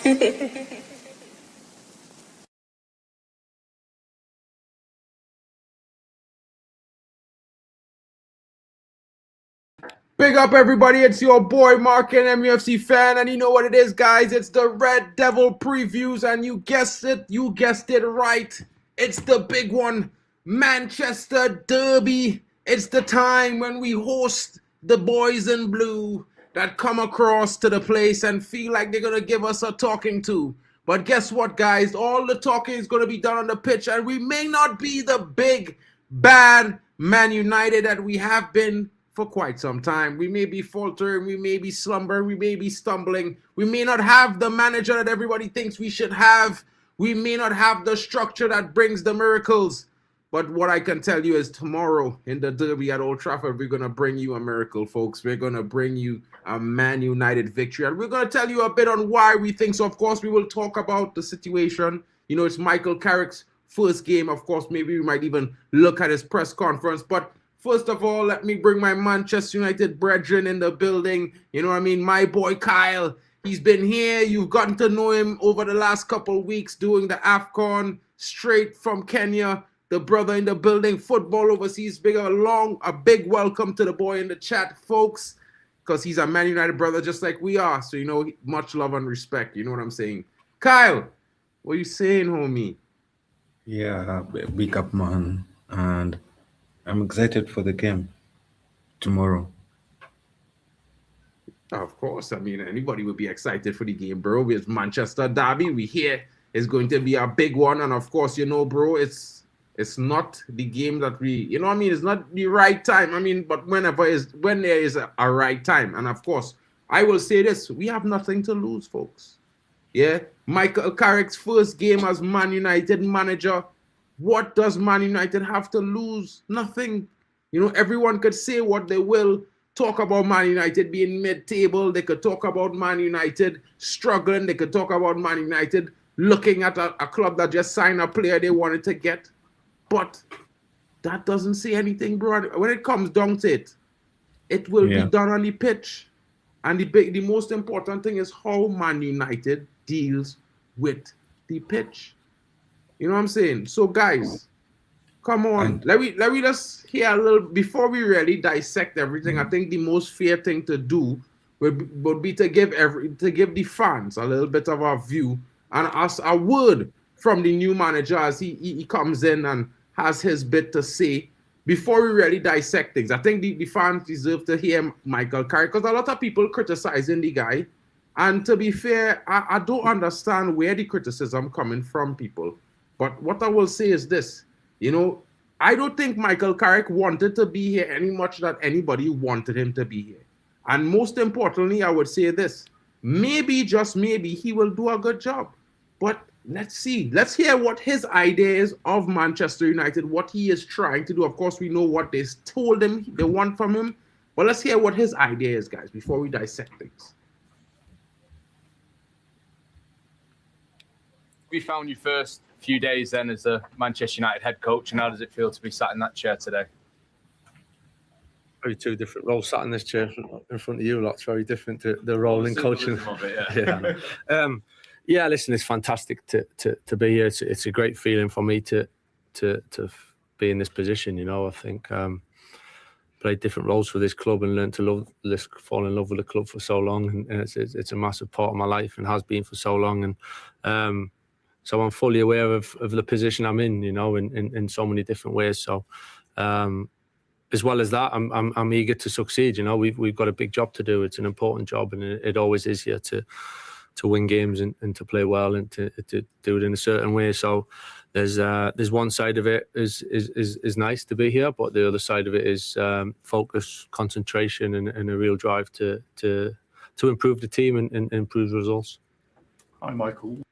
Big up everybody, it's your boy MarkN, MUFC fan, and you know what it is, guys, it's the Red Devil Pre-Viewz, and you guessed it right, it's the big one, Manchester Derby. It's the time when we host the boys in blue that come across to the place and feel like they're going to give us a talking to. But guess what, guys, all the talking is going to be done on the pitch, and we may not be the big, bad Man United that we have been for quite some time. We may be faltering, we may be slumbering, we may be stumbling. We may not have the manager that everybody thinks we should have. We may not have the structure that brings the miracles. But what I can tell you is tomorrow in the Derby at Old Trafford, we're going to bring you a miracle, folks. We're going to bring you a Man United victory. And we're going to tell you a bit on why we think so. Of course, we will talk about the situation. You know, it's Michael Carrick's first game. Of course, maybe we might even look at his press conference. But first of all, let me bring my Manchester United brethren in the building. You know what I mean? My boy Kyle, he's been here. You've gotten to know him over the last couple of weeks doing the AFCON straight from Kenya. The brother in the building, football overseas. A big welcome to the boy in the chat, folks, because he's a Man United brother just like we are. So, you know, much love and respect. You know what I'm saying? Kyle, what are you saying, homie? Yeah, big up, man. And I'm excited for the game tomorrow. Of course. I mean, anybody would be excited for the game, bro. It's Manchester Derby. We hear it's going to be a big one. And, of course, you know, bro, it's not the game that we, you know what I mean? It's not the right time. I mean, but when there is a right time. And, of course, I will say this. We have nothing to lose, folks. Yeah? Michael Carrick's first game as Man United manager. What does Man United have to lose? Nothing. You know, everyone could say what they will, talk about Man United being mid-table. They could talk about Man United struggling. They could talk about Man United looking at a club that just signed a player they wanted to get. But that doesn't say anything, bro. When it comes down to it, it will be done on the pitch. And the most important thing is how Man United deals with the pitch. You know what I'm saying? So, guys, come on. Let me just hear a little, before we really dissect everything, I think the most fair thing to do would be to give the fans a little bit of a view and us a word from the new manager as he comes in and has his bit to say before we really dissect things. I think the fans deserve to hear Michael Carrick, because a lot of people criticizing the guy. And to be fair, I don't understand where the criticism coming from, people. But what I will say is this. You know, I don't think Michael Carrick wanted to be here any much that anybody wanted him to be here. And most importantly, I would say this. Maybe, just maybe, he will do a good job. But let's see. Let's hear what his idea is of Manchester United, what he is trying to do. Of course, we know what they told him they want from him. But let's hear what his idea is, guys, before we dissect things. We found you first few days then as a Manchester United head coach, and how does it feel to be sat in that chair today? Very two different roles. Sat in this chair in front of you lot's very different to the role in coaching. Yeah, listen, it's fantastic to be here. It's a great feeling for me to be in this position. You know, I think played different roles for this club and learned to fall in love with the club for so long, and it's a massive part of my life and has been for so long. And so I'm fully aware of the position I'm in, you know, in so many different ways. So as well as that, I'm eager to succeed. You know, we've got a big job to do. It's an important job, and it always is here to win games and to play well and to do it in a certain way. So there's one side of it is nice to be here, but the other side of it is focus, concentration, and a real drive to improve the team and improve results. Hi, Michael.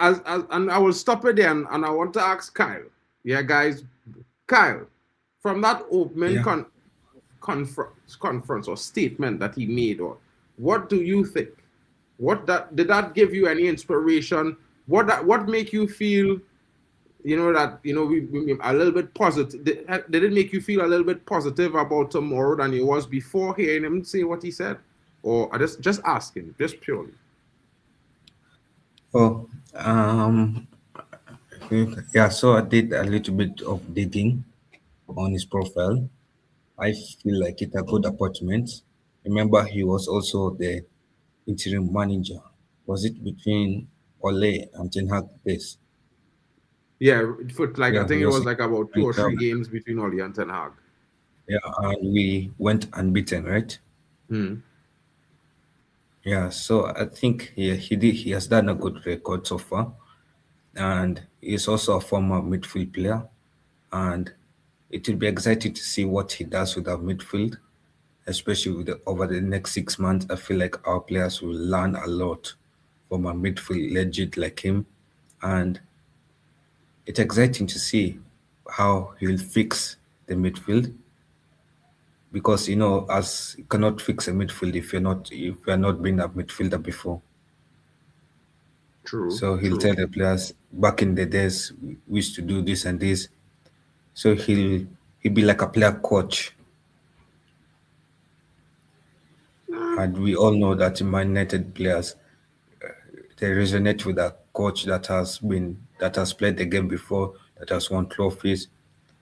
And I will stop it there, and I want to ask Kyle. Yeah, guys, Kyle, from that opening conference or statement that he made, or what do you think? Did that give you any inspiration? What make you feel, you know, that, you know, we a little bit positive? Did it make you feel a little bit positive about tomorrow than it was before hearing him say what he said? Or I just asking, just purely. Oh, yeah. So I did a little bit of digging on his profile. I feel like it's a good appointment. Remember, he was also the interim manager. Was it between Ole and Ten Hag days? Yeah, for like I Yeah, think he it was was like about 2 or 3 games between Oli and Ten Hag. yeah, and we went unbeaten, right? Hmm. Yeah, so I think he has done a good record so far, and he's also a former midfield player, and it will be exciting to see what he does with our midfield, especially over the next 6 months. I feel like our players will learn a lot from a midfield legend like him, and it's exciting to see how he'll fix the midfield because as you cannot fix a midfield if you're not been a midfielder before. True, So he'll true. tell the players back in the days we used to do this and this. So he'll be like a player coach. Nah, And we all know that Man United players they resonate with a coach that has played the game before, that has won trophies.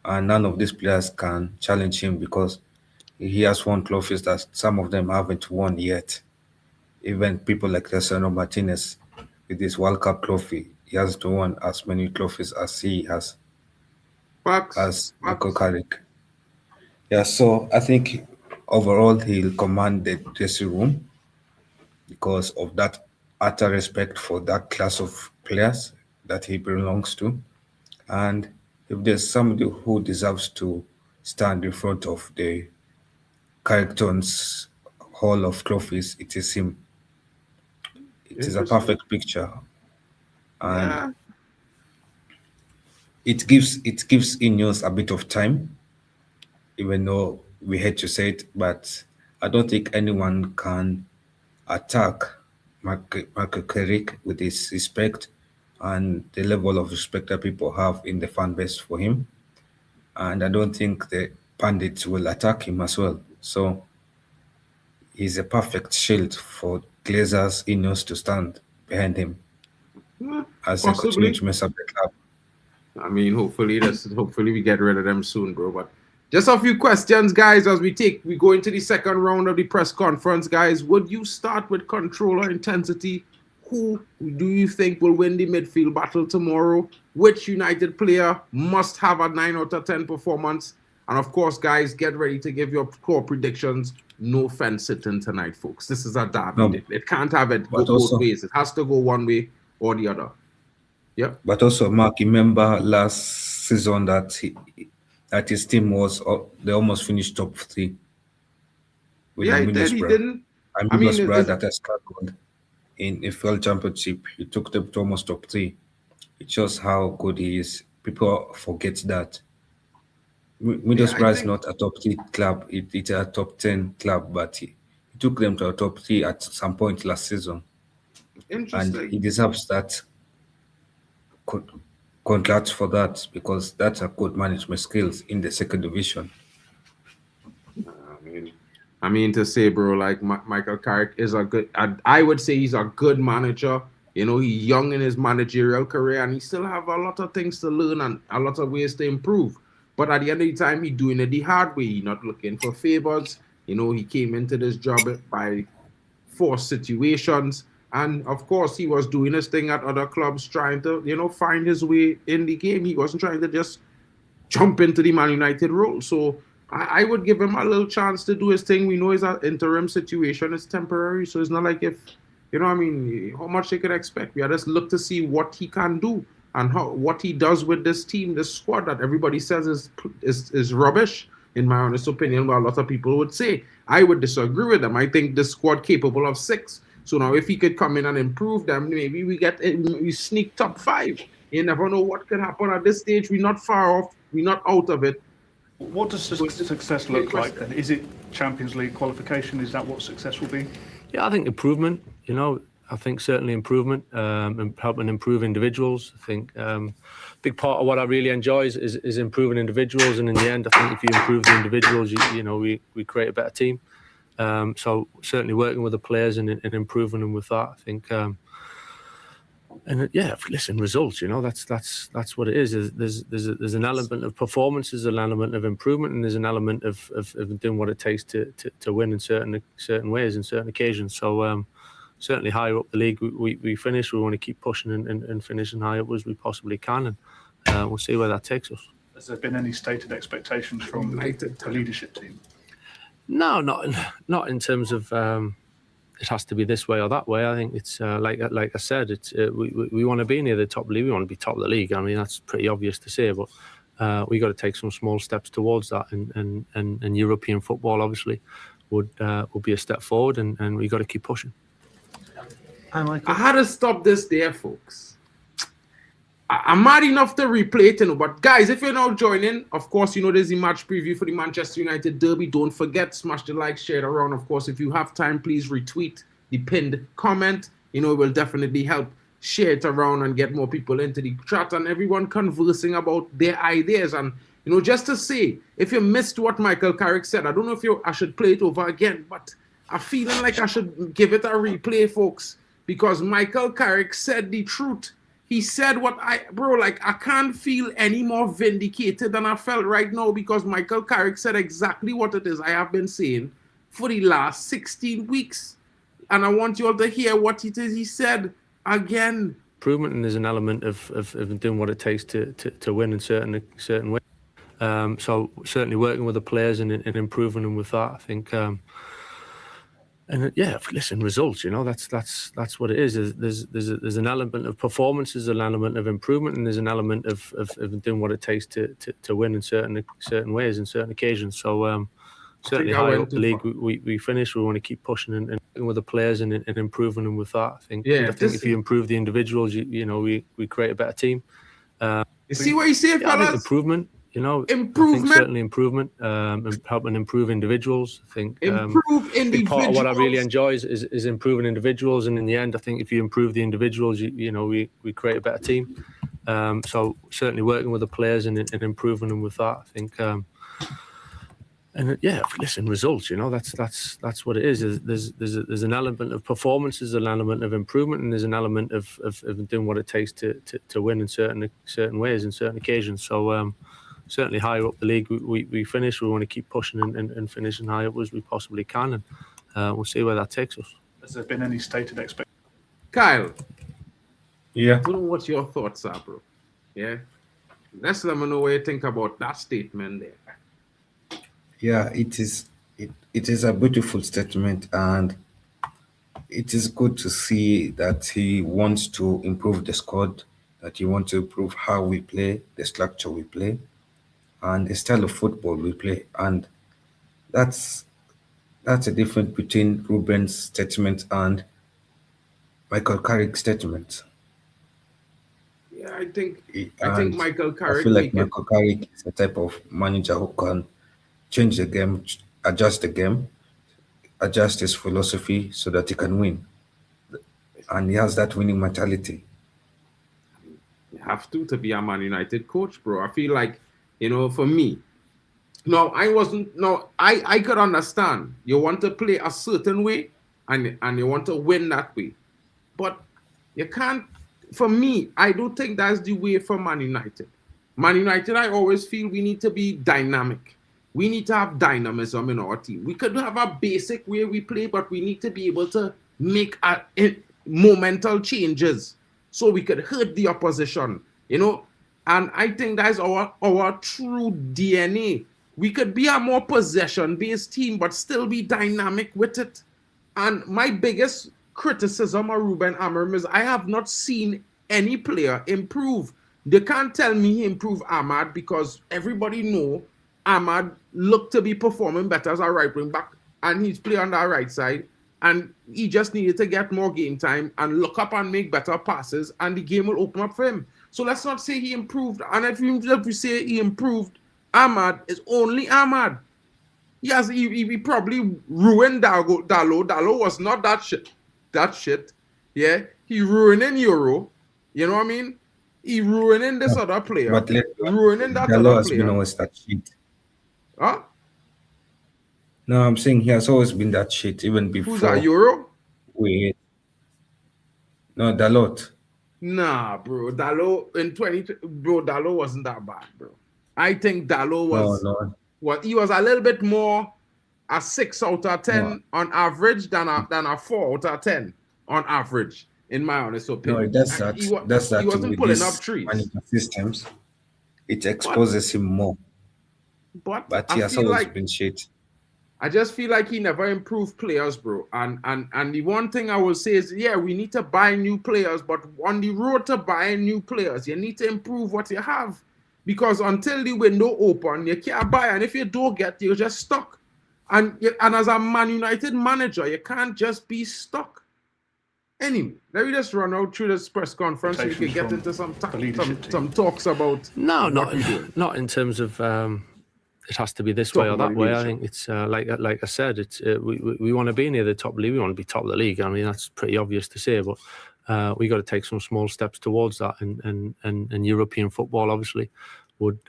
And none of these players can challenge him because he has won trophies that some of them haven't won yet. Even people like Cristiano Martinez with his World Cup trophy, he hasn't won as many trophies as he has facts, as Michael facts. Carrick. Yeah, so I think overall he'll command the dressing room because of that utter respect for that class of players that he belongs to. And if there's somebody who deserves to stand in front of the Carrington's Hall of Trophies, it is him. It is a Interesting. perfect picture, and Yeah. it gives Ineos a bit of time, even though we hate to say it, but I don't think anyone can attack Mark Carrick with his respect and the level of respect that people have in the fan base for him. And I don't think the pundits will attack him as well. So he's a perfect shield for Glazers Ineos to stand behind him Yeah, as they continue possibly. to mess up the club. I mean, hopefully we get rid of them soon, bro. But just a few questions, guys, as we go into the second round of the press conference, guys. Would you start with control or intensity? Who do you think will win the midfield battle tomorrow? Which United player must have a 9 out of 10 performance? And of course, guys, get ready to give your core predictions. No fence sitting tonight, folks. This is a No, derby. It can't have it go but both also ways. It has to go one way or the other. Yep. but also Mark, remember last season that his team they almost finished top three with a Yeah, he did. He Middlesbrough. didn't. A I mean, Middlesbrough that has struggled in FL Championship. He took them to almost top three. It shows how good he is. People forget that. yeah, I Middlesbrough is think not a top three club. It's a top 10 club, but he took them to a top three at some point last season. And interesting. he deserves that co- congrats for that because that's a good management skills in the second division. I mean to say, bro, like Michael Carrick is a good. I would say he's a good manager. You know, he's young in his managerial career, and he still have a lot of things to learn and a lot of ways to improve. But at the end of the time, he doing it the hard way. He not looking for favors. You know, he came into this job by forced situations. And of course, he was doing his thing at other clubs, trying to, find his way in the game. He wasn't trying to just jump into the Man United role. So I would give him a little chance to do his thing. We know it's an interim situation, it's temporary. So it's not like if, I mean, how much they could expect. We just look to see what he can do and what he does with this team, this squad that everybody says is rubbish, in my honest opinion. But a lot of people would say. I would disagree with them. I think this squad capable of 6. So now if he could come in and improve them, maybe we sneak top 5. You never know what could happen at this stage. We're not far off. We're not out of it. What does success look like then? Is it Champions League qualification? Is that what success will be? Yeah, I think improvement. I think certainly improvement and helping improve individuals. I think big part of what I really enjoy is improving individuals, and in the end, I think if you improve the individuals, we create a better team. So certainly working with the players and improving them with that. I think And yeah, listen, results. That's what it is. There's an element of performance, there's an element of improvement, and there's an element of doing what it takes to win in certain ways, in certain occasions. So certainly higher up the league we finish, we want to keep pushing and finishing high up as we possibly can, and we'll see where that takes us. Has there been any stated expectations from the leadership team? No, not in terms of. It has to be this way or that way. I think it's like I said, it's we want to be near the top of the league. We want to be top of the league. I mean, that's pretty obvious to say, but we got to take some small steps towards that. And European football obviously would be a step forward, and we got to keep pushing. I had to stop this there, folks. I'm mad enough to replay it, but guys, if you're now joining, of course, there's the match preview for the Manchester United derby. Don't forget, smash the like, share it around. Of course, if you have time, please retweet the pinned comment. It will definitely help share it around and get more people into the chat and everyone conversing about their ideas. And, just to say, if you missed what Michael Carrick said, I don't know if I should play it over again, but I'm feeling like I should give it a replay, folks, because Michael Carrick said the truth. He said I can't feel any more vindicated than I felt right now, because Michael Carrick said exactly what it is I have been saying for the last 16 weeks. And I want you all to hear what it is he said again. Improvement, and there's an element of doing what it takes to win in certain ways. So certainly working with the players and improving them with that, I think. And yeah, listen, results. That's what it is. There's an element of performance, there's an element of improvement, and there's an element of doing what it takes to win in certain ways, in certain occasions. So certainly higher up the league we finish, we want to keep pushing and working with the players and improving them with that. I think. Yeah, I think if you improve the individuals, we create a better team. You see what you say, fellas? I think improvement. Improvement. Certainly improvement, helping improve individuals. I think improve individuals. Part of what I really enjoy is improving individuals, and in the end, I think if you improve the individuals, we create a better team. So certainly working with the players and improving them with that, I think. And yeah, listen, results. That's what it is. There's an element of performance, there's an element of improvement, and there's an element of doing what it takes to win in certain ways, in certain occasions. So. Certainly higher up the league we finish, we want to keep pushing and finishing high up as we possibly can, and we'll see where that takes us. Has there been any stated expectations? Kyle. Yeah. I don't know what your thoughts are, bro. Yeah. Let's let me know what you think about that statement there. Yeah, it is a beautiful statement, and it is good to see that he wants to improve the squad, that he wants to improve how we play, the structure we play, and the style of football we play. And that's a difference between Ruben's statement and Michael Carrick's statement. Yeah, I think Michael Carrick. I feel like Michael Carrick is the type of manager who can change the game, adjust the game, adjust his philosophy so that he can win. And he has that winning mentality. You have to be a Man United coach, bro. I feel like, for me, I could understand. You want to play a certain way and you want to win that way. But you can't, for me, I don't think that's the way for Man United. Man United, I always feel we need to be dynamic. We need to have dynamism in our team. We could have a basic way we play, but we need to be able to make momental changes so we could hurt the opposition, And I think that's our true DNA. We could be a more possession-based team, but still be dynamic with it. And my biggest criticism of Ruben Amorim is I have not seen any player improve. They can't tell me he improved Ahmad, because everybody know Ahmad looked to be performing better as a right wing back, and he's playing on the right side. And he just needed to get more game time and look up and make better passes, and the game will open up for him. So let's not say he improved. And if you say he improved, Ahmad is only Ahmad. He probably ruined Dalo. Dalo was not that shit. Yeah, he ruining Euro. You know what I mean? He ruining this other player. But ruining that Dalo other has player. been always that shit. Huh? No, I'm saying he has always been that shit, even before. Who's that, Euro? No, Dalot. Nah, bro. Dalot in 20, bro. Dalot wasn't that bad, bro. I think Dalot was No. he was a little bit more a 6 out of 10 No. on average than a 4 out of 10 on average, in my honest No, opinion. it does that. He wasn't With pulling up these trees. management systems. It exposes him more. But he I has feel always like been shit. I just feel like he never improved players, bro. And the one thing I will say is, yeah, we need to buy new players, but on the road to buying new players, you need to improve what you have. Because until the window open, you can't buy. And if you don't get, you're just stuck. And as a Man United manager, you can't just be stuck. Anyway, let me just run out through this press conference so we can get into some talks about not in terms of it has to be this way or that way. I think it's like I said, it's we want to be near the top league. We want to be top of the league. I mean, that's pretty obvious to say, but we got to take some small steps towards that. And European football obviously would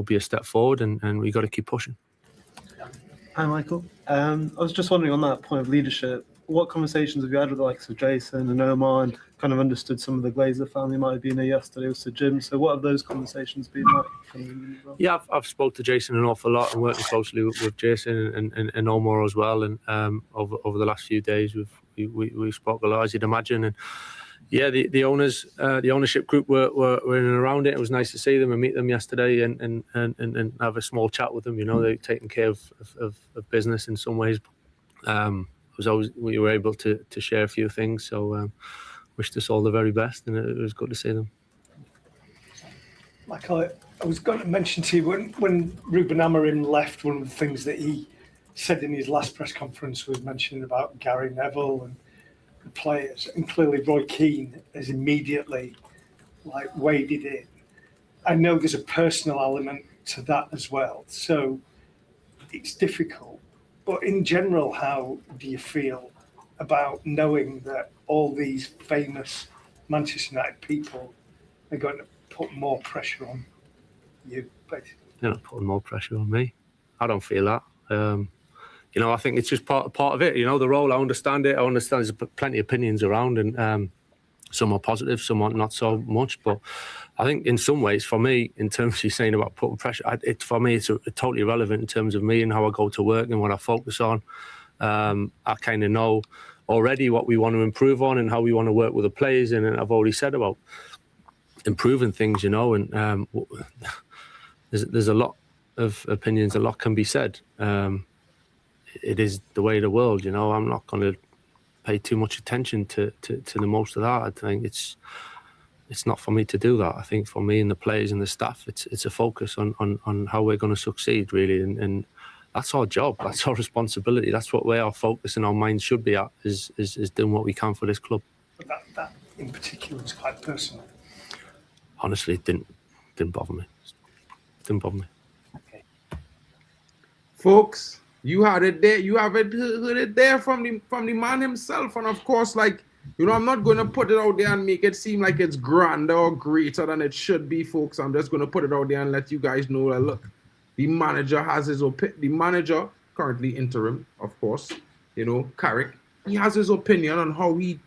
be a step forward, and we got to keep pushing. Hi, Michael. I was just wondering on that point of leadership, what conversations have you had with the likes of Jason and Omar, and kind of understood some of the Glazer family might have been there yesterday with Sir Jim. So what have those conversations been like? Yeah, I've spoke to Jason an awful lot and working closely with Jason and Omar as well. And over the last few days, we spoke a lot, as you'd imagine. And yeah, the owners, the ownership group were in and around it. It was nice to see them and meet them yesterday and have a small chat with them. You know, they're taking care of business in some ways. We were able to share a few things, so wished us all the very best, and it was good to see them. Michael, I was going to mention to you when Ruben Amorim left, one of the things that he said in his last press conference was mentioning about Gary Neville and the players, and clearly Roy Keane has immediately waded in. I know there's a personal element to that as well, so it's difficult. But in general, how do you feel about knowing that all these famous Manchester United people are going to put more pressure on you, basically? They're not putting more pressure on me. I don't feel that. You know, I think it's just part of it. You know, the role, I understand it. I understand there's plenty of opinions around, and some are positive, some are not so much. But I think in some ways, for me, in terms of you saying about putting pressure, for me, it's totally irrelevant in terms of me and how I go to work and what I focus on. I kind of know already what we want to improve on and how we want to work with the players. And I've already said about improving things, you know, and there's a lot of opinions, a lot can be said. It is the way of the world, you know. I'm not going to pay too much attention to the most of that. I think it's not for me to do that. I think for me and the players and the staff, it's a focus on how we're going to succeed, really, and that's our job, that's our responsibility, that's what our focus and our minds should be at, is doing what we can for this club. But that in particular is quite personal. Honestly, it didn't bother me. Didn't bother me. Okay. Folks, you had it there. You have heard it there from the man himself. And of course, like, you know, I'm not going to put it out there and make it seem like it's grander or greater than it should be, folks. I'm just going to put it out there and let you guys know that, look, the manager has his opinion. The manager, currently interim, of course, you know, Carrick, he has his opinion on how he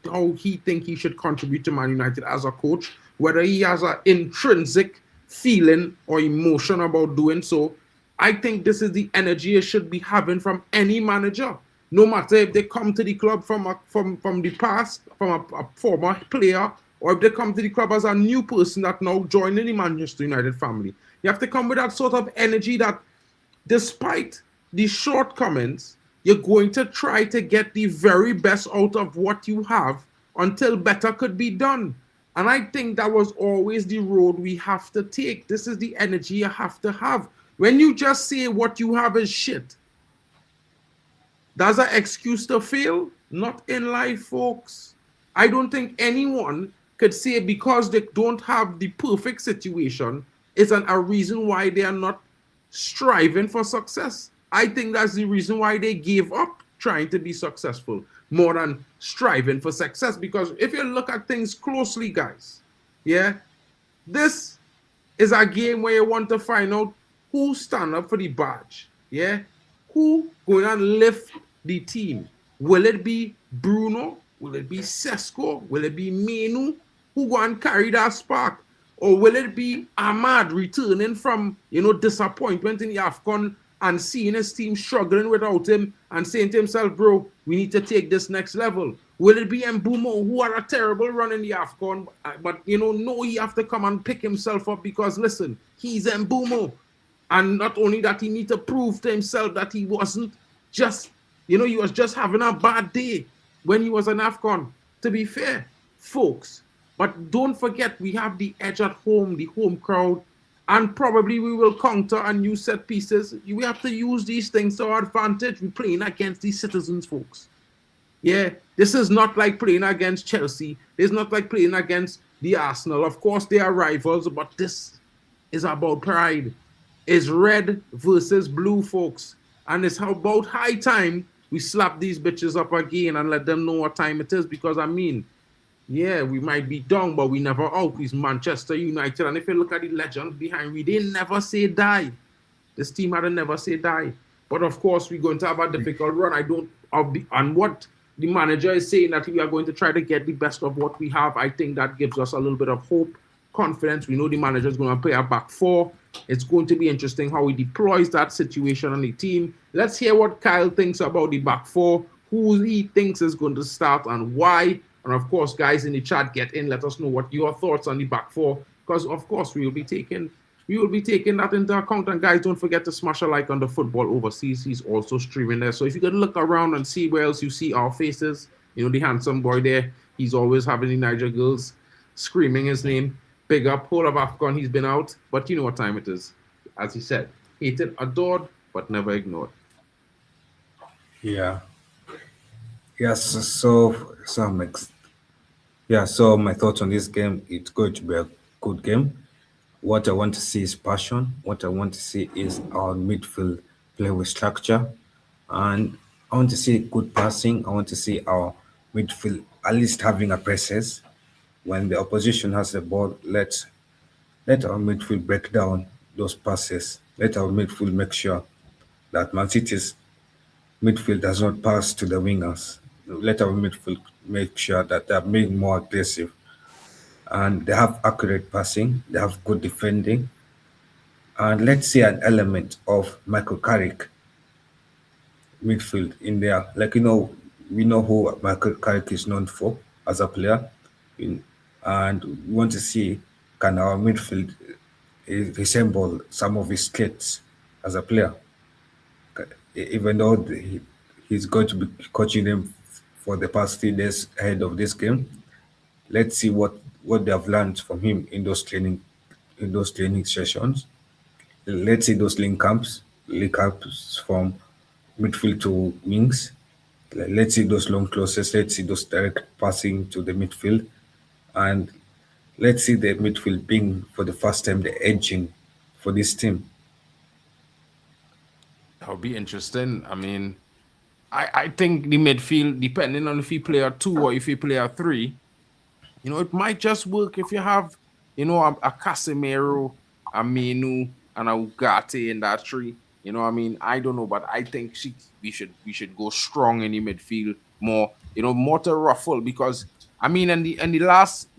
think he should contribute to Man United as a coach, whether he has an intrinsic feeling or emotion about doing so. I think this is the energy you should be having from any manager, no matter if they come to the club from the past, from a former player, or if they come to the club as a new person that now joining the Manchester United family. You have to come with that sort of energy that, despite the shortcomings, you're going to try to get the very best out of what you have until better could be done. And I think that was always the road we have to take. This is the energy you have to have. When you just say what you have is shit, that's an excuse to fail? Not in life, folks. I don't think anyone could say because they don't have the perfect situation is a reason why they are not striving for success. I think that's the reason why they gave up trying to be successful more than striving for success. Because if you look at things closely, guys, yeah, this is a game where you want to find out who stand up for the badge, yeah? Who going to lift the team? Will it be Bruno? Will it be Sesko? Will it be Menu? who go and carry that spark? Or will it be Ahmad returning from, disappointment in the AFCON and seeing his team struggling without him and saying to himself, bro, we need to take this next level? Will it be Mbumo, who had a terrible run in the AFCON, but, no, he have to come and pick himself up because, listen, he's Mbumo. And not only that, he need to prove to himself that he wasn't just, he was just having a bad day when he was in AFCON, to be fair, folks. But don't forget, we have the edge at home, the home crowd, and probably we will counter and use set pieces. We have to use these things to our advantage. We're playing against these citizens, folks. Yeah, this is not like playing against Chelsea. It's not like playing against the Arsenal. Of course, they are rivals, but this is about pride. It's red versus blue, folks. And it's about high time we slap these bitches up again and let them know what time it is. Because, yeah, we might be down, but we never out. It's Manchester United. And if you look at the legends behind me, they never say die. This team had a never say die. But, of course, we're going to have a difficult run. And what the manager is saying, that we are going to try to get the best of what we have, I think that gives us a little bit of hope, confidence. We know the manager is going to play a back four. It's going to be interesting how he deploys that situation on the team. Let's hear what Kyle thinks about the back four, who he thinks is going to start and why. And of course, guys in the chat, get in. Let us know what your thoughts on the back four, because of course we will be taking that into account. And guys, don't forget to smash a like on the Football Overseas. He's also streaming there. So if you could look around and see where else you see our faces, the handsome boy there, he's always having the Niger girls screaming his name. Big up, whole of AFCON, he's been out, but you know what time it is. As he said, hated, adored, but never ignored. Yeah. Yes. So my thoughts on this game, it's going to be a good game. What I want to see is passion. What I want to see is our midfield play with structure. And I want to see good passing. I want to see our midfield at least having a presence. When the opposition has the ball, let our midfield break down those passes. Let our midfield make sure that Man City's midfield does not pass to the wingers. Let our midfield make sure that they are being more aggressive. And they have accurate passing. They have good defending. And let's see an element of Michael Carrick midfield in there. We know who Michael Carrick is known for as a player. And we want to see, can our midfield resemble some of his traits as a player? Even though he's going to be coaching them for the past 3 days ahead of this game, let's see what they have learned from him in those training sessions. Let's see those link ups from midfield to wings. Let's see those long crosses. Let's see those direct passing to the midfield. And let's see the midfield being, for the first time, the edging for this team. That would be interesting. I think the midfield, depending on if you play a 2 or if you play a 3, it might just work if you have, a Casemiro, a Menu, and a Ugarte in that 3. I don't know, but I think we should go strong in the midfield more, more to ruffle, because in the last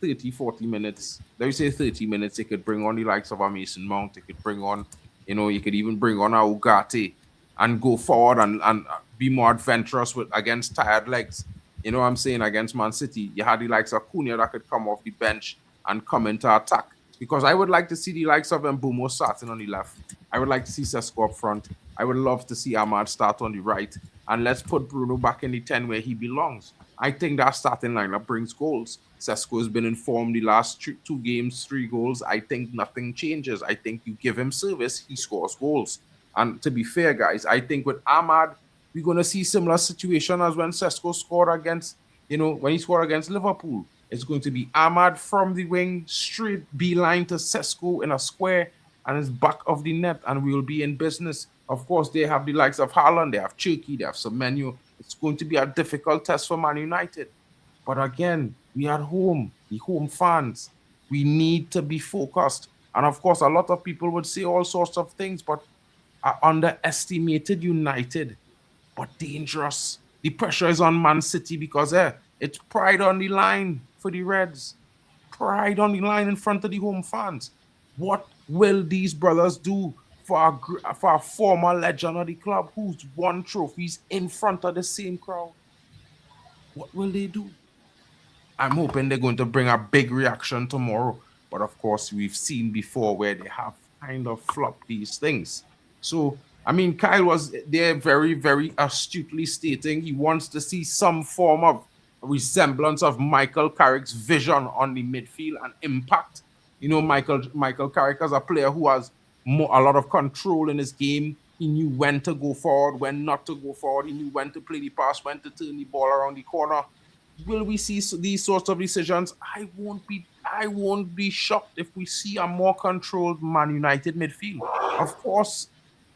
30, 40 minutes, let me say 30 minutes, they could bring on the likes of a Mason Mount, they could bring on, you could even bring on a Ugarte and go forward and be more adventurous against tired legs. Against Man City, you had the likes of Cunha that could come off the bench and come into attack. Because I would like to see the likes of Mbumo starting on the left. I would like to see Sesko up front. I would love to see Ahmad start on the right. And let's put Bruno back in the 10 where he belongs. I think that starting lineup brings goals. Sesko has been informed the last 2 games, 3 goals. I think nothing changes. I think you give him service, he scores goals. And to be fair, guys, I think with Ahmad, we're going to see similar situation as when Sesko scored against, when he scored against Liverpool. It's going to be Ahmad from the wing, straight beeline to Sesko in a square, and it's back of the net, and we will be in business. Of course, they have the likes of Haaland, they have Cherki, they have Semenyo. It's going to be a difficult test for Man United. But again, we are home, the home fans. We need to be focused. And of course, a lot of people would say all sorts of things, but are underestimated United, but dangerous. The pressure is on Man City because it's pride on the line, for the Reds. Pride on the line in front of the home fans. What will these brothers do for a former legend of the club who's won trophies in front of the same crowd? What will they do? I'm hoping they're going to bring a big reaction tomorrow. But of course, we've seen before where they have kind of flopped these things. So, I mean, Kyle was there very, very astutely stating he wants to see some form of resemblance of Michael Carrick's vision on the midfield and impact. You know, Michael Carrick as a player who has a lot of control in his game. He knew when to go forward, when not to go forward. He knew when to play the pass, when to turn the ball around the corner. Will we see these sorts of decisions? I won't be shocked if we see a more controlled Man United midfield. Of course,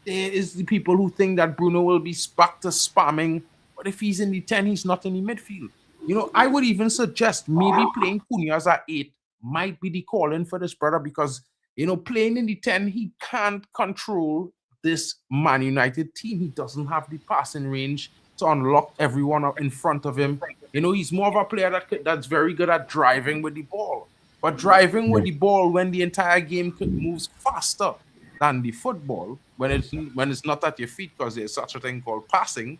there is the people who think that Bruno will be back to spamming, but if he's in the 10, he's not in the midfield. You know, I would even suggest maybe playing Cunha as a 8 might be the call-in for this brother because, you know, playing in the 10, he can't control this Man United team. He doesn't have the passing range to unlock everyone in front of him. You know, he's more of a player that's very good at driving with the ball. But driving with the ball when the entire game moves faster than the football, when it's not at your feet because there's such a thing called passing,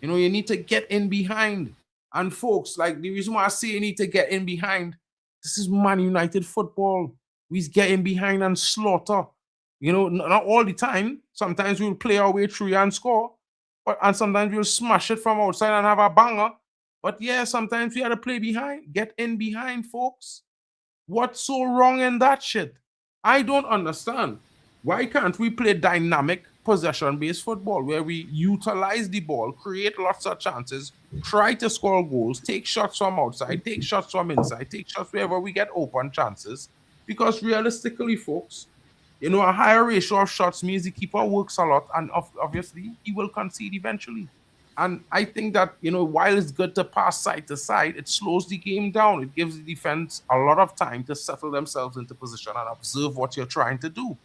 you know, you need to get in behind. And folks, like the reason why I say you need to get in behind, this is Man United football. We get in behind and slaughter. You know, not all the time. Sometimes we'll play our way through and score. And sometimes we'll smash it from outside and have a banger. But yeah, sometimes we have to play behind. Get in behind, folks. What's so wrong in that shit? I don't understand. Why can't we play dynamic possession-based football where we utilize the ball, create lots of chances, try to score goals, take shots from outside, take shots from inside, take shots wherever we get open chances? Because realistically, folks, you know, a higher ratio of shots means the keeper works a lot, and obviously he will concede eventually. And I think that, you know, while it's good to pass side to side, it slows the game down. It gives the defense a lot of time to settle themselves into position and observe what you're trying to do.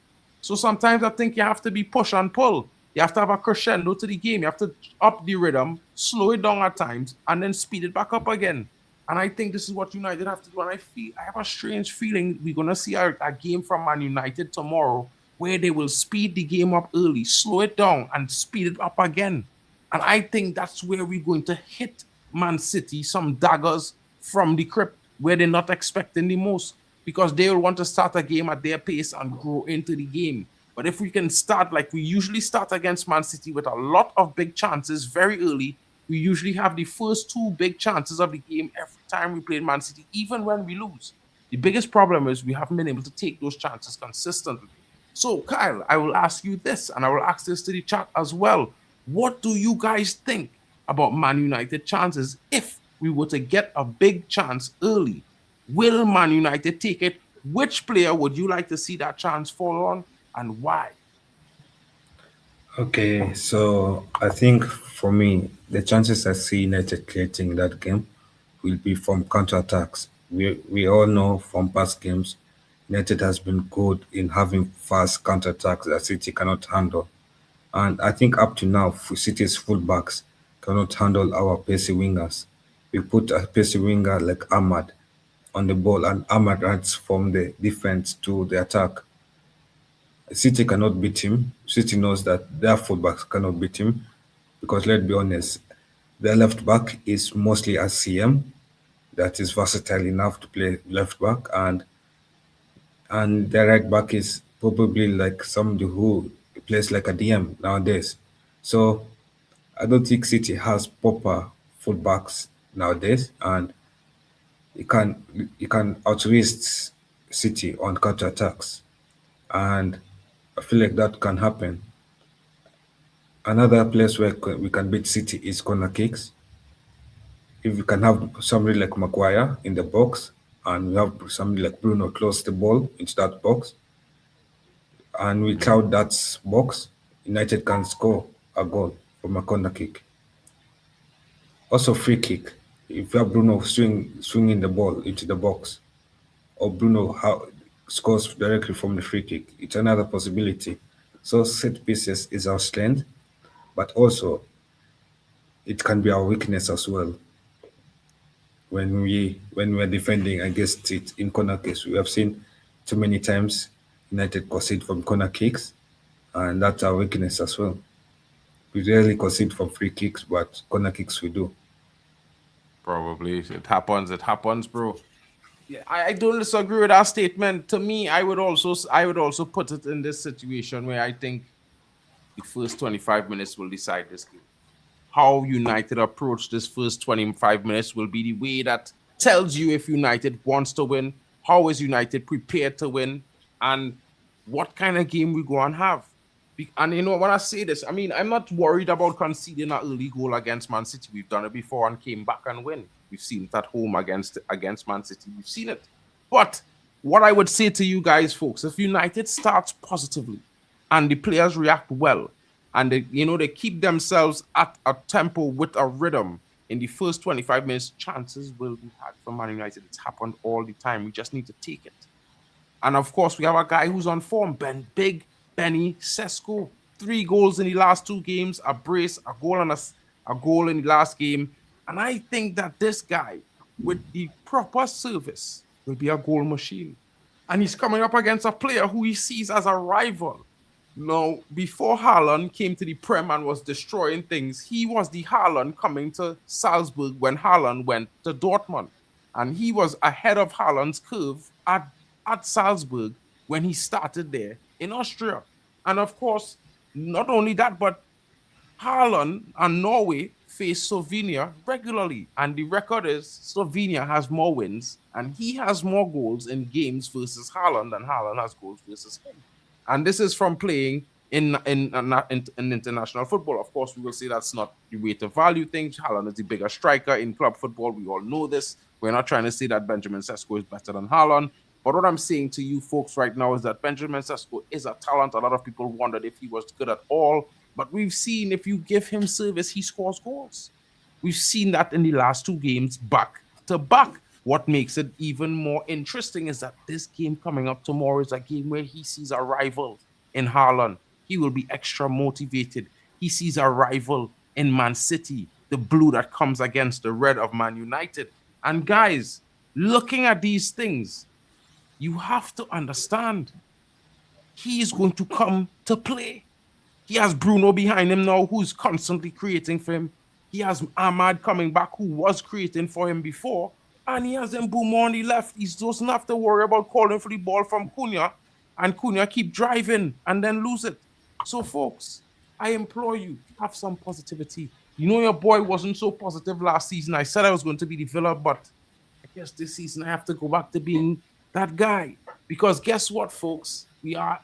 So sometimes I think you have to be push and pull. You have to have a crescendo to the game. You have to up the rhythm, slow it down at times, and then speed it back up again. And I think this is what United have to do. And I have a strange feeling we're going to see a game from Man United tomorrow where they will speed the game up early, slow it down, and speed it up again. And I think that's where we're going to hit Man City some daggers from the crypt where they're not expecting the most, because they will want to start a game at their pace and grow into the game. But if we can start like we usually start against Man City with a lot of big chances very early, we usually have the first 2 big chances of the game every time we play Man City, even when we lose. The biggest problem is we haven't been able to take those chances consistently. So, Kyle, I will ask you this, and I will ask this to the chat as well. What do you guys think about Man United chances if we were to get a big chance early? Will Man United take it? Which player would you like to see that chance fall on, and why? Okay, so I think for me, the chances I see United creating that game will be from counterattacks. We all know from past games, United has been good in having fast counterattacks that City cannot handle. And I think up to now, City's fullbacks cannot handle our pacey wingers. We put a pacey winger like Ahmad on the ball, and Ahmad runs from the defense to the attack. City cannot beat him. City knows that their fullbacks cannot beat him because, let's be honest, their left back is mostly a CM that is versatile enough to play left back, and their right back is probably like somebody who plays like a DM nowadays. So I don't think City has proper fullbacks nowadays, and you can outrace City on counterattacks, and I feel like that can happen. Another place where we can beat City is corner kicks. If we can have somebody like Maguire in the box, and we have somebody like Bruno close the ball into that box, and we crowd that box, United can score a goal from a corner kick. Also free kick. If you have Bruno swinging the ball into the box, or Bruno scores directly from the free kick, it's another possibility. So set pieces is our strength, but also it can be our weakness as well. when we're defending against it in corner kicks. We have seen too many times United concede from corner kicks, and that's our weakness as well. We rarely concede from free kicks, but corner kicks we do. Probably it happens, bro. Yeah, I don't disagree with that statement. To me, I would also put it in this situation where I think the first 25 minutes will decide this game. How United approach this first 25 minutes will be the way that tells you if United wants to win, how is United prepared to win, and what kind of game we go and have. And you know, when I say this, I mean, I'm not worried about conceding an early goal against Man City. We've done it before and came back and win. We've seen it at home against Man City. We've seen it. But what I would say to you guys, folks, if United starts positively and the players react well, and they keep themselves at a tempo with a rhythm in the first 25 minutes, chances will be had for Man United. It's happened all the time. We just need to take it. And of course, we have a guy who's on form, Big Benny Sesko. 3 goals in the last 2 games, a brace, a goal, and a goal in the last game. And I think that this guy, with the proper service, will be a goal machine. And he's coming up against a player who he sees as a rival. Now, before Haaland came to the Prem and was destroying things, he was the Haaland coming to Salzburg when Haaland went to Dortmund. And he was ahead of Haaland's curve at Salzburg when he started there in Austria. And of course, not only that, but Haaland and Norway face Slovenia regularly. And the record is Slovenia has more wins and he has more goals in games versus Haaland than Haaland has goals versus him. And this is from playing in international football. Of course, we will say that's not the way to value things. Haaland is the bigger striker in club football. We all know this. We're not trying to say that Benjamin Sesko is better than Haaland. But what I'm saying to you folks right now is that Benjamin Sesko is a talent. A lot of people wondered if he was good at all. But we've seen if you give him service, he scores goals. We've seen that in the last 2 games back to back. What makes it even more interesting is that this game coming up tomorrow is a game where he sees a rival in Haaland. He will be extra motivated. He sees a rival in Man City, the blue that comes against the red of Man United. And guys, looking at these things, you have to understand he is going to come to play. He has Bruno behind him now, who's constantly creating for him. He has Ahmad coming back, who was creating for him before. And he has Mbeumo on the left. He doesn't have to worry about calling for the ball from Cunha. And Cunha keep driving and then lose it. So, folks, I implore you, have some positivity. You know your boy wasn't so positive last season. I said I was going to be the Villa, but I guess this season I have to go back to being that guy. Because guess what, folks? We are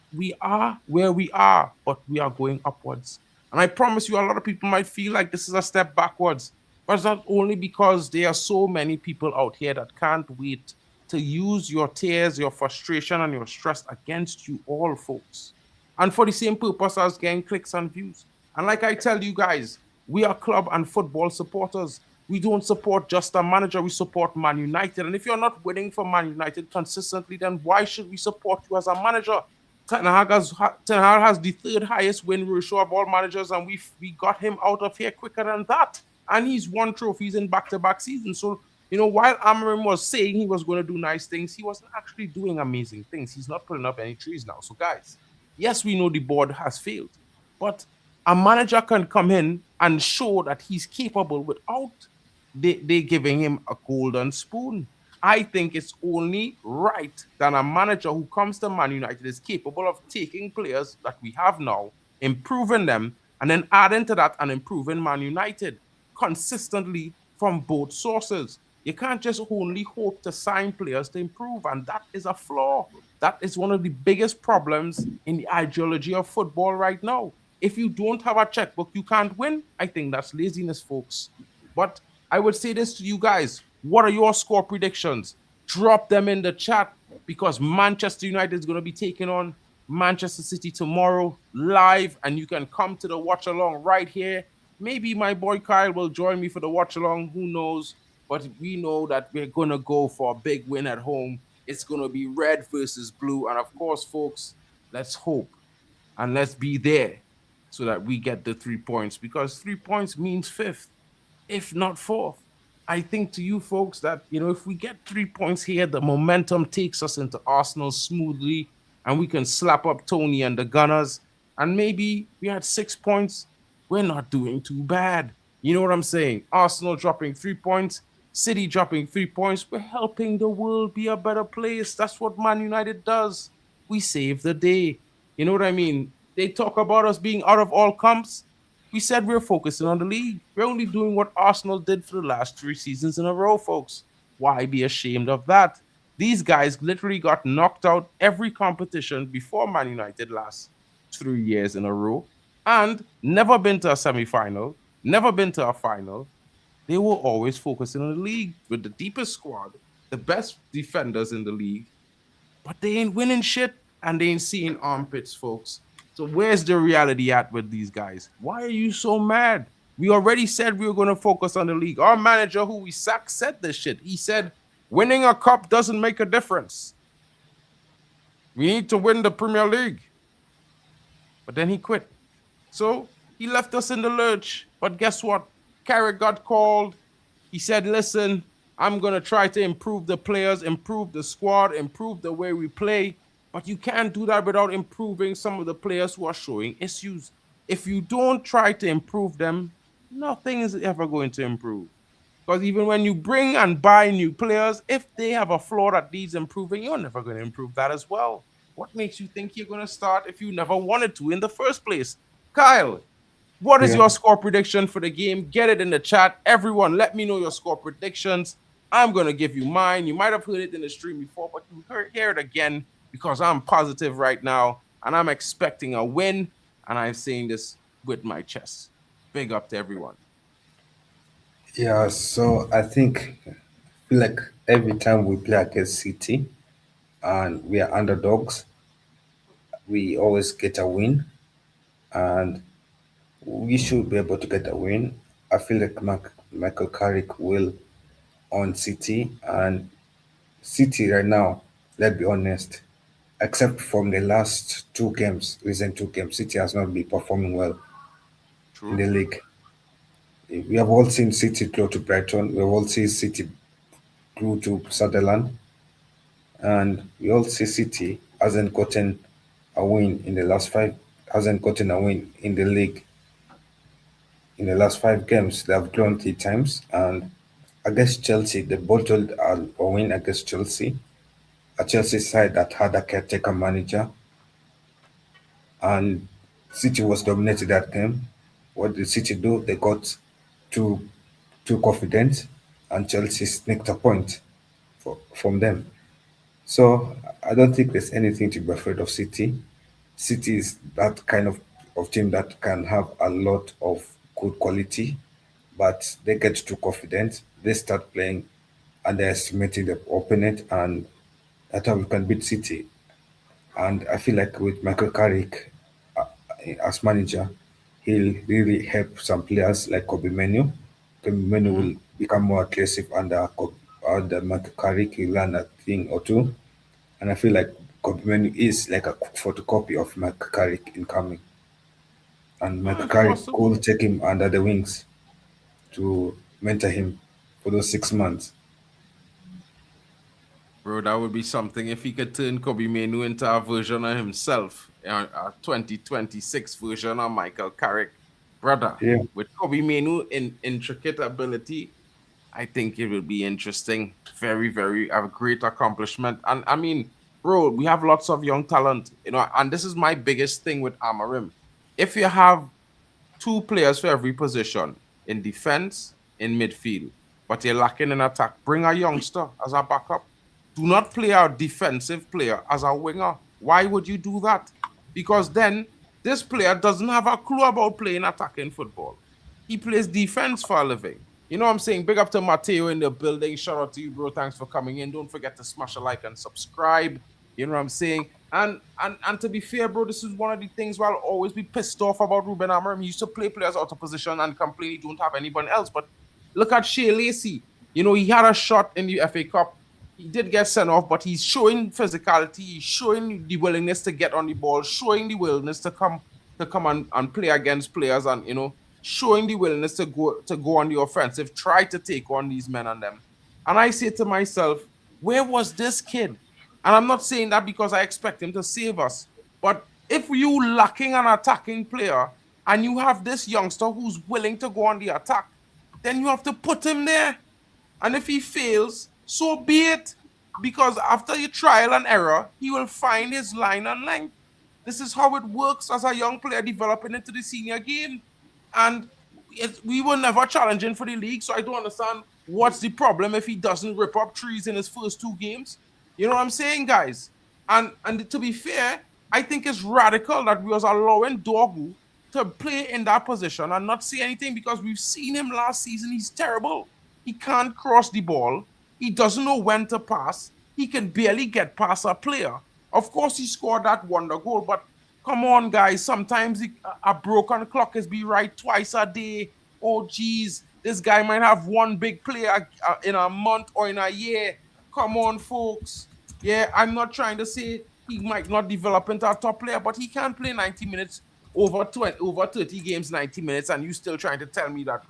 where we are, but we are going upwards. And I promise you, a lot of people might feel like this is a step backwards. But it's not only because there are so many people out here that can't wait to use your tears, your frustration, and your stress against you all, folks. And for the same purpose as getting clicks and views. And like I tell you guys, we are club and football supporters. We don't support just a manager, we support Man United. And if you're not winning for Man United consistently, then why should we support you as a manager? Ten Hag has the 3rd highest win ratio of all managers, and we got him out of here quicker than that. And he's won trophies in back-to-back seasons. So, while Amorim was saying he was going to do nice things, he wasn't actually doing amazing things. He's not putting up any trees now. So, guys, yes, we know the board has failed. But a manager can come in and show that he's capable without they giving him a golden spoon. I think it's only right that a manager who comes to Man United is capable of taking players that we have now, improving them, and then adding to that and improving Man United consistently from both sources. You can't just only hope to sign players to improve, and that is a flaw. That is one of the biggest problems in the ideology of football right now. If you don't have a checkbook, you can't win. I think that's laziness, folks. But I would say this to you guys. What are your score predictions? Drop them in the chat, because Manchester United is going to be taking on Manchester City tomorrow live, and you can come to the watch along right here. Maybe my boy Kyle will join me for the watch along. Who knows? But we know that we're going to go for a big win at home. It's going to be red versus blue. And of course, folks, let's hope and let's be there so that we get the 3 points, because 3 points means 5th, if not 4th. I think to you folks that, if we get 3 points here, the momentum takes us into Arsenal smoothly and we can slap up Tony and the Gunners. And maybe we had 6 points. We're not doing too bad. You know what I'm saying? Arsenal dropping 3 points, City dropping 3 points. We're helping the world be a better place. That's what Man United does. We save the day. You know what I mean? They talk about us being out of all comps. We said we're focusing on the league. We're only doing what Arsenal did for the last 3 seasons in a row, folks. Why be ashamed of that? These guys literally got knocked out every competition before Man United last 3 years in a row and never been to a semi-final, never been to a final. They were always focusing on the league with the deepest squad, the best defenders in the league, but they ain't winning shit and they ain't seeing armpits, folks. So where's the reality at with these guys? Why are you so mad? We already said we were going to focus on the league. Our manager, who we sacked, said this shit. He said, winning a cup doesn't make a difference. We need to win the Premier League. But then he quit. So he left us in the lurch. But guess what? Carrick got called. He said, listen, I'm going to try to improve the players, improve the squad, improve the way we play. But you can't do that without improving some of the players who are showing issues. If you don't try to improve them, nothing is ever going to improve. Because even when you bring and buy new players, if they have a flaw that needs improving, you're never going to improve that as well. What makes you think you're going to start if you never wanted to in the first place? Kyle, what is your score prediction for the game? Get it in the chat. Everyone, let me know your score predictions. I'm going to give you mine. You might have heard it in the stream before, but you hear it again, because I'm positive right now and I'm expecting a win, and I'm saying this with my chest. Big up to everyone. Yeah, so I feel like every time we play against City and we are underdogs, we always get a win, and we should be able to get a win. I feel like Michael Carrick will on City, and City right now, let's be honest, except from the last recent 2 games, City has not been performing well in the league. We have all seen City go to Brighton. We have all seen City go to Sunderland. And we all see City hasn't gotten a win in the last 5, hasn't gotten a win in the league. In the last 5 games, they have drawn 3 times. And against Chelsea, they bottled a win against Chelsea. A Chelsea side that had a caretaker manager, and City was dominated that game. What did City do? They got too confident, and Chelsea sneaked a point from them. So I don't think there's anything to be afraid of City. City is that kind of team that can have a lot of good quality, but they get too confident. They start playing underestimating the opponent, and that's how we can beat City. And I feel like with Michael Carrick as manager, he'll really help some players like Kobe Menu. Kobe Menu will become more aggressive under Michael Carrick. He'll learn a thing or two. And I feel like Kobe Menu is like a photocopy of Michael Carrick incoming. And Michael Carrick will take him under the wings to mentor him for those 6 months. Bro, that would be something if he could turn Kobe Menu into a version of himself, a 2026 version of Michael Carrick. Brother, with Kobe Menu in intricate ability, I think it will be interesting. Very, very a great accomplishment. And I mean, bro, we have lots of young talent, and this is my biggest thing with Amarim. If you have 2 players for every position in defense, in midfield, but you're lacking in attack, bring a youngster as a backup. Do not play our defensive player as a winger. Why would you do that? Because then this player doesn't have a clue about playing attacking football. He plays defense for a living. You know what I'm saying? Big up to Mateo in the building. Shout out to you, bro. Thanks for coming in. Don't forget to smash a like and subscribe. You know what I'm saying? And to be fair, bro, this is one of the things where I'll always be pissed off about Ruben Amorim. He used to play players out of position and complain he don't have anyone else. But look at Shea Lacey. He had a shot in the FA Cup. He did get sent off, but he's showing physicality, he's showing the willingness to get on the ball, showing the willingness to come and play against players and, showing the willingness to go on the offensive, try to take on these men and them. And I say to myself, where was this kid? And I'm not saying that because I expect him to save us. But if you lacking an attacking player and you have this youngster who's willing to go on the attack, then you have to put him there. And if he fails, so be it. Because after your trial and error, he will find his line and length. This is how it works as a young player developing into the senior game. And we were never challenging for the league, so I don't understand what's the problem if he doesn't rip up trees in his first 2 games. You know what I'm saying, guys? And to be fair, I think it's radical that we was allowing Dorgu to play in that position and not say anything, because we've seen him last season. He's terrible. He can't cross the ball. He doesn't know when to pass. He can barely get past a player. Of course, he scored that wonder goal, but come on, guys. Sometimes a broken clock is be right twice a day. Oh, geez. This guy might have one big player in a month or in a year. Come on, folks. Yeah, I'm not trying to say he might not develop into a top player, but he can't play 90 minutes over 30 games, 90 minutes, and you still trying to tell me that,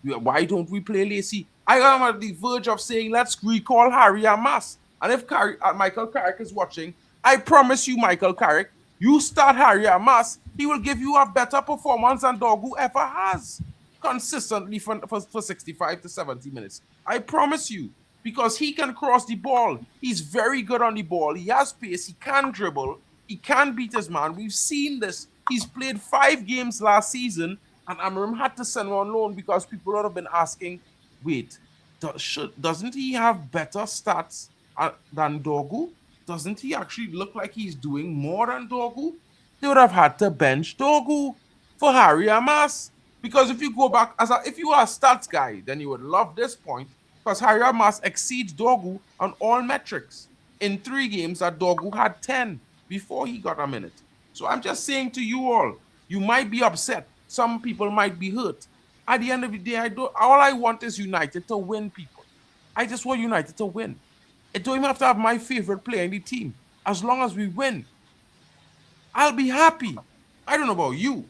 why don't we play Lacey? I am at the verge of saying, let's recall Harry Amas. And if Michael Carrick is watching, I promise you, Michael Carrick, you start Harry Amas, he will give you a better performance than Dorgu ever has consistently for 65 to 70 minutes. I promise you, because he can cross the ball. He's very good on the ball. He has pace. He can dribble. He can beat his man. We've seen this. He's played 5 games last season, and Amarim had to send him on loan because people would have been asking, wait, doesn't he have better stats than Dorgu? Doesn't he actually look like he's doing more than Dorgu? They would have had to bench Dorgu for Harry Amas. Because if you go back, if you are a stats guy, then you would love this point, because Harry Amas exceeds Dorgu on all metrics. In 3 games that Dorgu had 10 before he got a minute. So I'm just saying to you all, you might be upset. Some people might be hurt. At the end of the day, all I want is United to win, people. I just want United to win. It don't even have to have my favorite player in the team. As long as we win, I'll be happy. I don't know about you.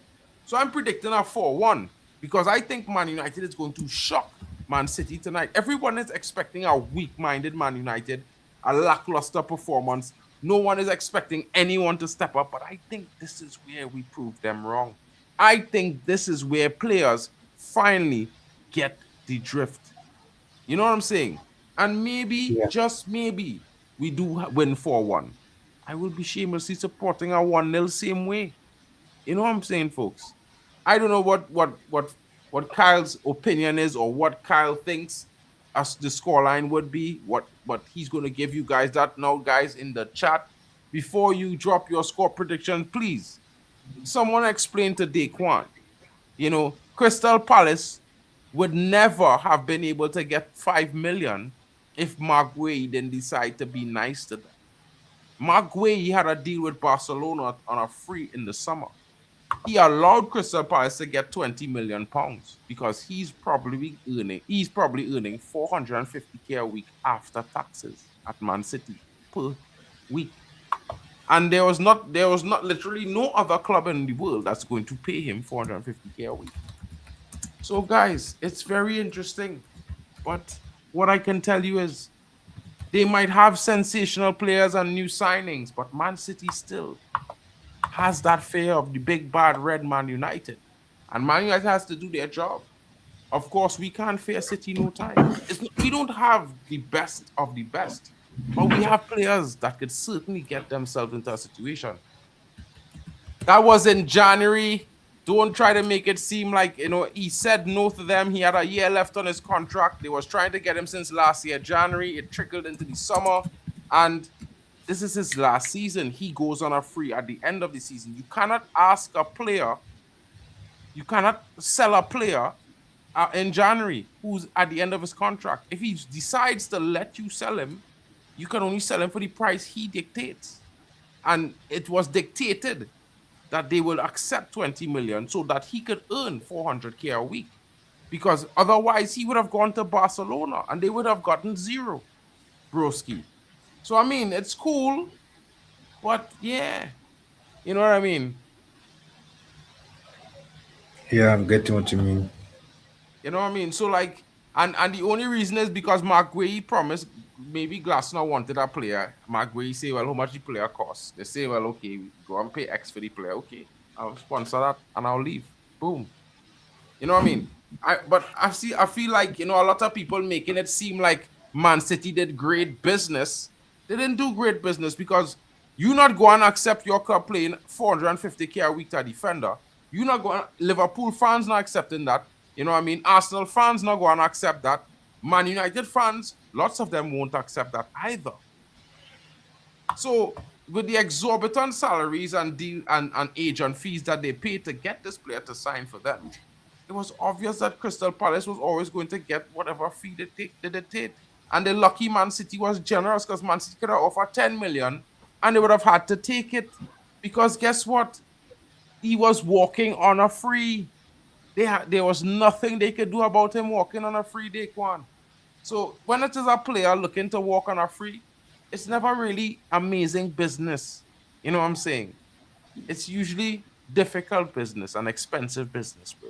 So I'm predicting a 4-1 because I think Man United is going to shock Man City tonight. Everyone is expecting a weak-minded Man United, a lackluster performance. No one is expecting anyone to step up, but I think this is where we prove them wrong. I think this is where players finally get the drift. You know what I'm saying? And maybe, just maybe, we do win 4-1. I will be shamelessly supporting a 1-0 same way. You know what I'm saying, folks? I don't know what Kyle's opinion is or what Kyle thinks as the scoreline would be, what he's going to give you guys that now, guys, in the chat. Before you drop your score prediction, please, someone explain to Daquan. You know, Crystal Palace would never have been able to get 5 million if Mark Guay didn't decide to be nice to them. Mark Guay had a deal with Barcelona on a free in the summer. He allowed Crystal Palace to get 20 million pounds because he's probably earning 450k a week after taxes at Man City per week. And there was not literally no other club in the world that's going to pay him 450k a week. So guys, it's very interesting. But what I can tell you is they might have sensational players and new signings, but Man City still has that fear of the big bad red Man United. And Man United has to do their job. Of course, we can't fear City no time. We don't have the best of the best, but we have players that could certainly get themselves into a situation. That was in January. Don't try to make it seem like, you know, he said no to them. He had a year left on his contract. They was trying to get him since last year, January. It trickled into the summer. And this is his last season. He goes on a free at the end of the season. You cannot ask a player, you cannot sell a player in January who's at the end of his contract. If he decides to let you sell him, you can only sell him for the price he dictates. And it was dictated that they will accept 20 million so that he could earn 400k a week. Because otherwise he would have gone to Barcelona and they would have gotten 0, broski. So, I mean, it's cool, but yeah, you know what I mean? Yeah, I'm getting what you mean. You know what I mean? So like, and the only reason is because Mark Guay promised maybe Glasner wanted a player. Mark Guay say, well, how much the player costs? They say, well, okay, we go and pay X for the player. Okay, I'll sponsor that and I'll leave. Boom. You know what I mean? But I feel like, you know, a lot of people making it seem like Man City did great business. They didn't do great business because you not go and accept your club playing 450K a week to a defender. You not going, Liverpool fans not accepting that. You know what I mean? Arsenal fans not going to accept that. Man United fans, lots of them won't accept that either. So with the exorbitant salaries and deal and agent fees that they pay to get this player to sign for them, it was obvious that Crystal Palace was always going to get whatever fee they did. And the lucky Man City was generous because Man City could have offered 10 million and they would have had to take it. Because guess what? He was walking on a free. There was nothing they could do about him walking on a free, day one. So when it is a player looking to walk on a free, it's never really amazing business. You know what I'm saying? It's usually difficult business and expensive business, bro.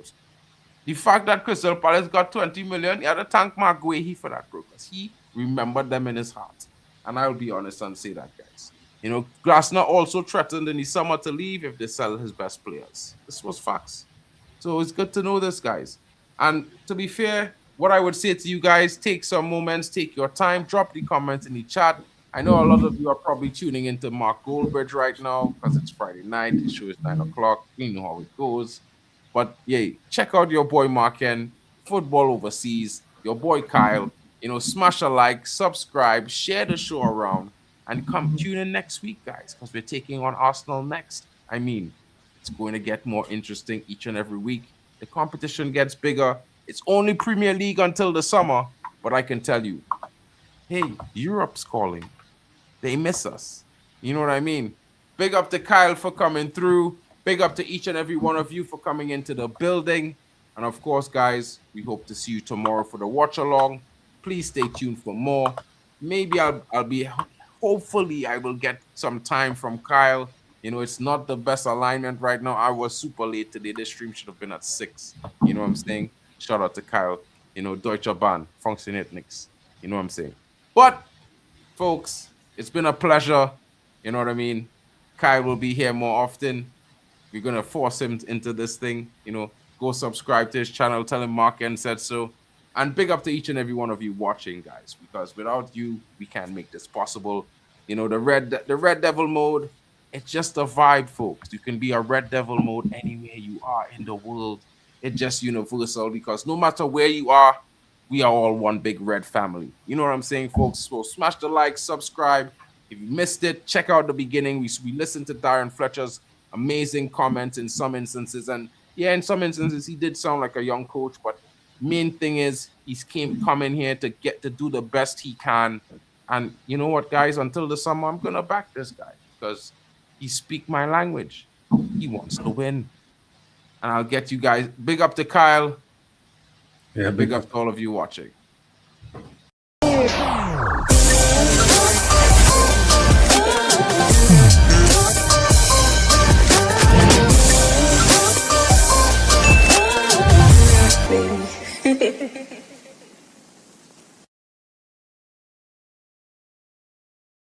The fact that Crystal Palace got 20 million, you had to thank Mark Guay for that, bro, because he remembered them in his heart. And I'll be honest and say that, guys. You know, Glasner also threatened in the summer to leave if they sell his best players. This was facts. So it's good to know this, guys. And to be fair, what I would say to you guys, take some moments, take your time, drop the comments in the chat. I know a lot of you are probably tuning into Mark Goldbridge right now because it's Friday night. The show is 9 o'clock. We know how it goes. But yeah, check out your boy MarkN, Football Overseas, your boy Kyle. You know, smash a like, subscribe, share the show around, and come tune in next week, guys, because we're taking on Arsenal next. I mean, it's going to get more interesting each and every week. The competition gets bigger. It's only Premier League until the summer, but I can tell you, hey, Europe's calling. They miss us. You know what I mean? Big up to Kyle for coming through. Big up to each and every one of you for coming into the building. And of course, guys, we hope to see you tomorrow for the watch along. Please stay tuned for more. Maybe hopefully I will get some time from Kyle. You know, it's not the best alignment right now. I was super late today. This stream should have been at 6. You know what I'm saying? Shout out to Kyle. You know, Deutsche Bahn, funktioniert nix. You know what I'm saying? But, folks, it's been a pleasure. You know what I mean? Kyle will be here more often. We're going to force him into this thing. You know, go subscribe to his channel. Tell him MarkN said so. And big up to each and every one of you watching, guys, because without you, we can't make this possible. You know, the Red Devil mode, it's just a vibe, folks. You can be a Red Devil mode anywhere you are in the world. It's just universal because no matter where you are, we are all one big red family. You know what I'm saying, folks? So smash the like, subscribe. If you missed it, check out the beginning. We listened to Darren Fletcher's amazing comments in some instances. And yeah, in some instances, he did sound like a young coach. But main thing is he's coming here to get to do the best he can. And you know what, guys? Until the summer, I'm going to back this guy because he speaks my language. He wants to win. And I'll get you guys. Big up to Kyle. Yeah, Big up to all of you watching.